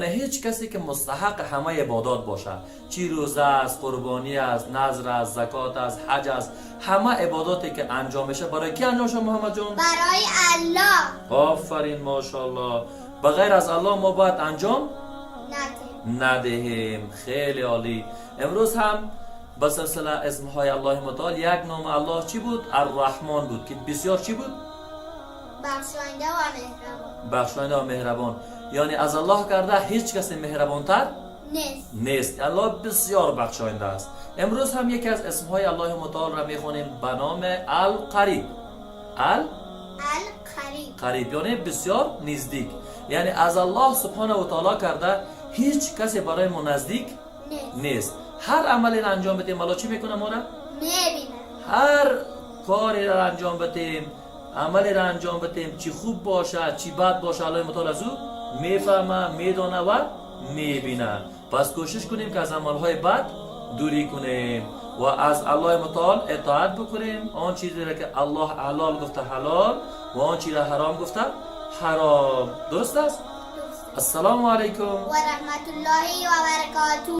یعنی هیچ کسی که مستحق همه عبادات باشه، چی روزه است، قربانی است، نذر است، زکات است، حج است، همه عباداتی که انجام میشه برای کی انجام میشه محمد جون؟ برای الله. آفرین ماشاءالله. بغیر از الله ما باید انجام ندهیم. خیلی عالی. امروز هم به سلسله اسمهای الله متعال یک نام الله چی بود؟ الرحمن بود که بسیار چی بود؟ بخشاینده و مهربان. بخشاینده و مهربان. یعنی از الله کرده هیچ کسی مهربانتر نیست. الله بسیار بخشاینده است. امروز هم یکی از اسمهای الله متعال را میخونیم به نام القریب. قریب یعنی بسیار نزدیک. یعنی از الله سبحانه و تعالی کرده هیچ کسی برای ما نزدیک نیست. هر عملی را انجام بدیم الله چی میکنه؟ ما را میبینه. هر کاری را انجام بدیم، عملی را انجام بدیم، چی خوب باشه چی بد باشه، الله متعال از او میفهمه، میدانه و میبینه. پس کوشش کنیم که از عملهای بد دوری کنیم و از الله متعال اطاعت بکنیم. آن چیزی را که الله حلال گفته حلال و آن چیزی را حرام گفته حرام. درست است؟ السلام علیکم و رحمت الله و برکاته.